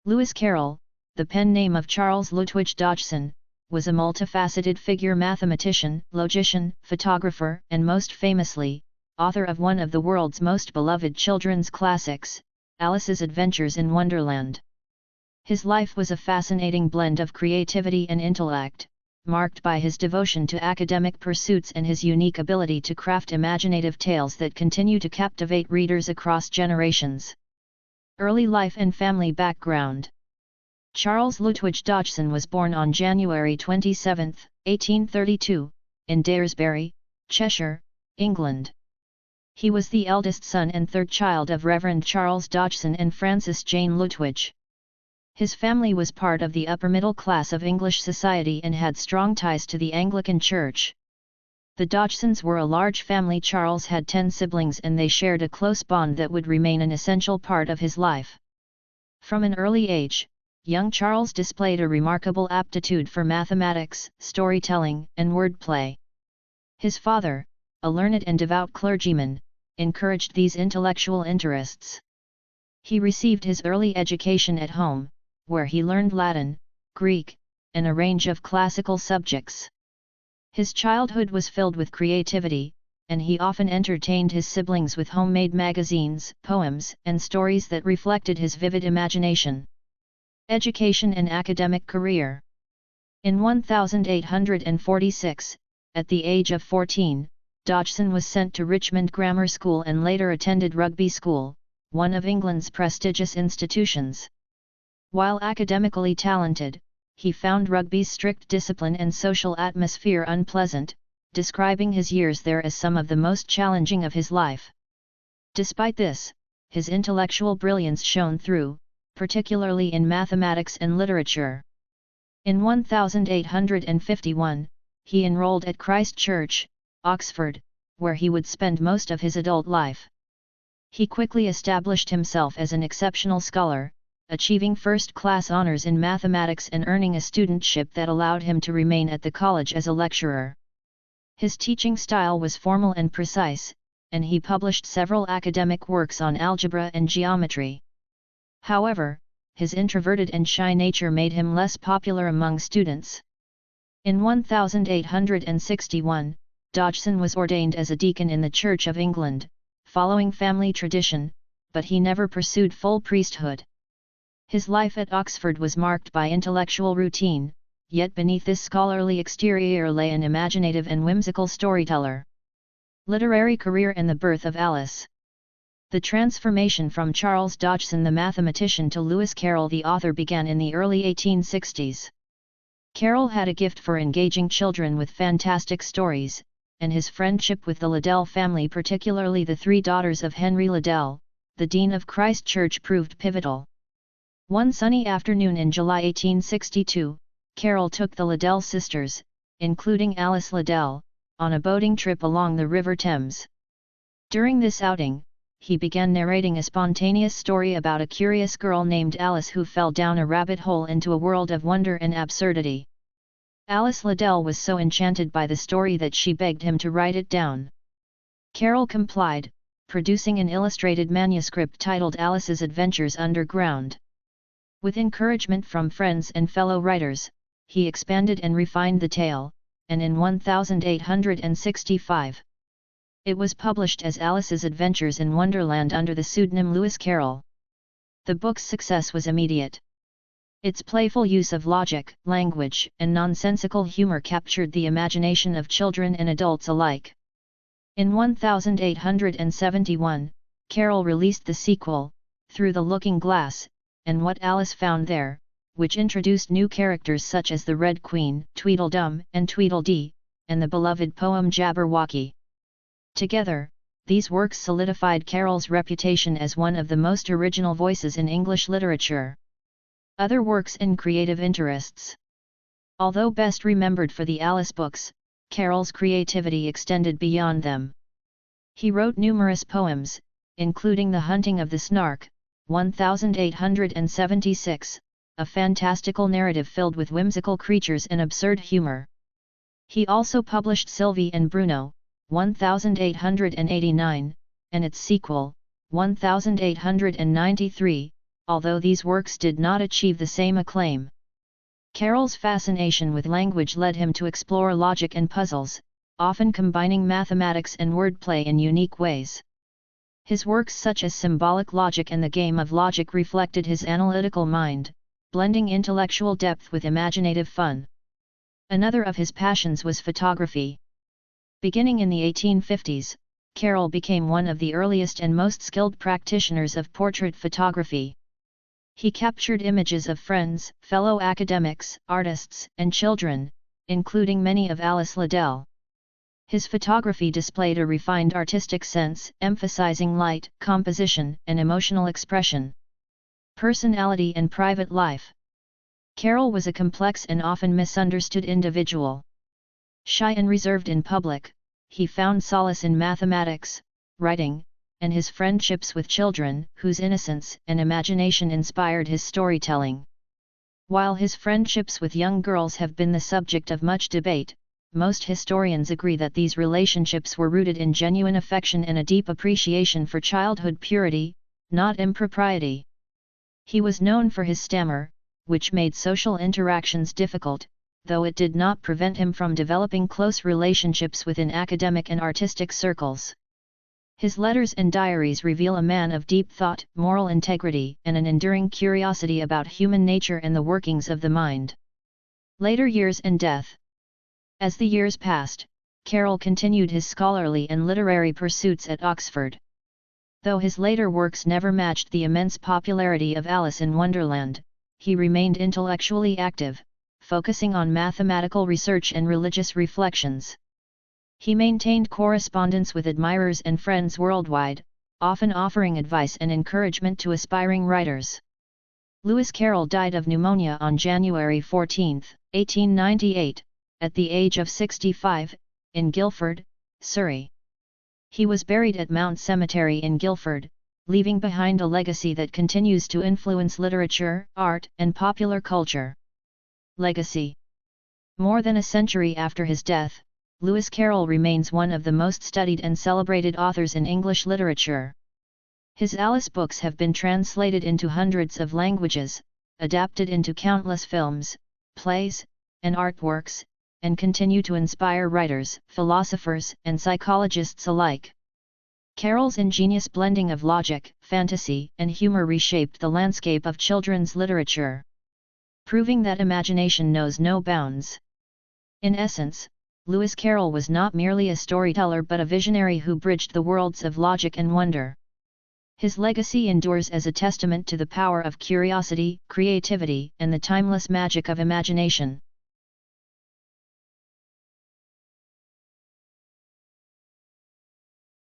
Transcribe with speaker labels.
Speaker 1: Lewis Carroll, the pen name of Charles Lutwidge Dodgson, was a multifaceted figure, mathematician, logician, photographer, and most famously, author of one of the world's most beloved children's classics, Alice's Adventures in Wonderland. His life was a fascinating blend of creativity and intellect, marked by his devotion to academic pursuits and his unique ability to craft imaginative tales that continue to captivate readers across generations. Early life and family background. Charles Lutwidge Dodgson was born on January 27, 1832, in Daresbury, Cheshire, England. He was the eldest son and third child of Reverend Charles Dodgson and Frances Jane Lutwidge. His family was part of the upper middle class of English society and had strong ties to the Anglican Church. The Dodgsons were a large family. Charles had 10 siblings and they shared a close bond that would remain an essential part of his life. From an early age, young Charles displayed a remarkable aptitude for mathematics, storytelling, and wordplay. His father, a learned and devout clergyman, encouraged these intellectual interests. He received his early education at home, where he learned Latin, Greek, and a range of classical subjects. His childhood was filled with creativity, and he often entertained his siblings with homemade magazines, poems, and stories that reflected his vivid imagination. Education and academic career. In 1846, at the age of 14, Dodgson was sent to Richmond Grammar School and later attended Rugby School, one of England's prestigious institutions. While academically talented, he found Rugby's strict discipline and social atmosphere unpleasant, describing his years there as some of the most challenging of his life. Despite this, his intellectual brilliance shone through, particularly in mathematics and literature. In 1851, he enrolled at Christ Church, Oxford, where he would spend most of his adult life. He quickly established himself as an exceptional scholar, achieving first-class honors in mathematics and earning a studentship that allowed him to remain at the college as a lecturer. His teaching style was formal and precise, and he published several academic works on algebra and geometry. However, his introverted and shy nature made him less popular among students. In 1861, Dodgson was ordained as a deacon in the Church of England, following family tradition, but he never pursued full priesthood. His life at Oxford was marked by intellectual routine, yet beneath this scholarly exterior lay an imaginative and whimsical storyteller. Literary career and the birth of Alice. The transformation from Charles Dodgson the mathematician to Lewis Carroll the author began in the early 1860s. Carroll had a gift for engaging children with fantastic stories, and his friendship with the Liddell family, particularly the 3 daughters of Henry Liddell, the Dean of Christ Church, proved pivotal. One sunny afternoon in July 1862, Carroll took the Liddell sisters, including Alice Liddell, on a boating trip along the River Thames. During this outing, he began narrating a spontaneous story about a curious girl named Alice who fell down a rabbit hole into a world of wonder and absurdity. Alice Liddell was so enchanted by the story that she begged him to write it down. Carroll complied, producing an illustrated manuscript titled Alice's Adventures Underground. With encouragement from friends and fellow writers, he expanded and refined the tale, and in 1865, it was published as Alice's Adventures in Wonderland under the pseudonym Lewis Carroll. The book's success was immediate. Its playful use of logic, language, and nonsensical humor captured the imagination of children and adults alike. In 1871, Carroll released the sequel, Through the Looking Glass, and What Alice Found There, which introduced new characters such as the Red Queen, Tweedledum and Tweedledee, and the beloved poem Jabberwocky. Together, these works solidified Carroll's reputation as one of the most original voices in English literature. Other works and creative interests. Although best remembered for the Alice books, Carroll's creativity extended beyond them. He wrote numerous poems, including The Hunting of the Snark, 1876, a fantastical narrative filled with whimsical creatures and absurd humor. He also published Sylvie and Bruno, 1889, and its sequel, 1893, although these works did not achieve the same acclaim. Carroll's fascination with language led him to explore logic and puzzles, often combining mathematics and wordplay in unique ways. His works such as Symbolic Logic and The Game of Logic reflected his analytical mind, blending intellectual depth with imaginative fun. Another of his passions was photography. Beginning in the 1850s, Carroll became one of the earliest and most skilled practitioners of portrait photography. He captured images of friends, fellow academics, artists, and children, including many of Alice Liddell. His photography displayed a refined artistic sense, emphasizing light, composition, and emotional expression. Personality and private life. Carroll was a complex and often misunderstood individual. Shy and reserved in public, he found solace in mathematics, writing, and his friendships with children, whose innocence and imagination inspired his storytelling. While his friendships with young girls have been the subject of much debate, most historians agree that these relationships were rooted in genuine affection and a deep appreciation for childhood purity, not impropriety. He was known for his stammer, which made social interactions difficult, though it did not prevent him from developing close relationships within academic and artistic circles. His letters and diaries reveal a man of deep thought, moral integrity, and an enduring curiosity about human nature and the workings of the mind. Later years and death. As the years passed, Carroll continued his scholarly and literary pursuits at Oxford. Though his later works never matched the immense popularity of Alice in Wonderland, he remained intellectually active, focusing on mathematical research and religious reflections. He maintained correspondence with admirers and friends worldwide, often offering advice and encouragement to aspiring writers. Lewis Carroll died of pneumonia on January 14, 1898, at the age of 65, in Guildford, Surrey. He was buried at Mount Cemetery in Guildford, leaving behind a legacy that continues to influence literature, art, and popular culture. Legacy. More than a century after his death, Lewis Carroll remains one of the most studied and celebrated authors in English literature. His Alice books have been translated into hundreds of languages, adapted into countless films, plays, and artworks, and continue to inspire writers, philosophers, and psychologists alike. Carroll's ingenious blending of logic, fantasy, and humor reshaped the landscape of children's literature, proving that imagination knows no bounds. In essence, Lewis Carroll was not merely a storyteller but a visionary who bridged the worlds of logic and wonder. His legacy endures as a testament to the power of curiosity, creativity, and the timeless magic of imagination.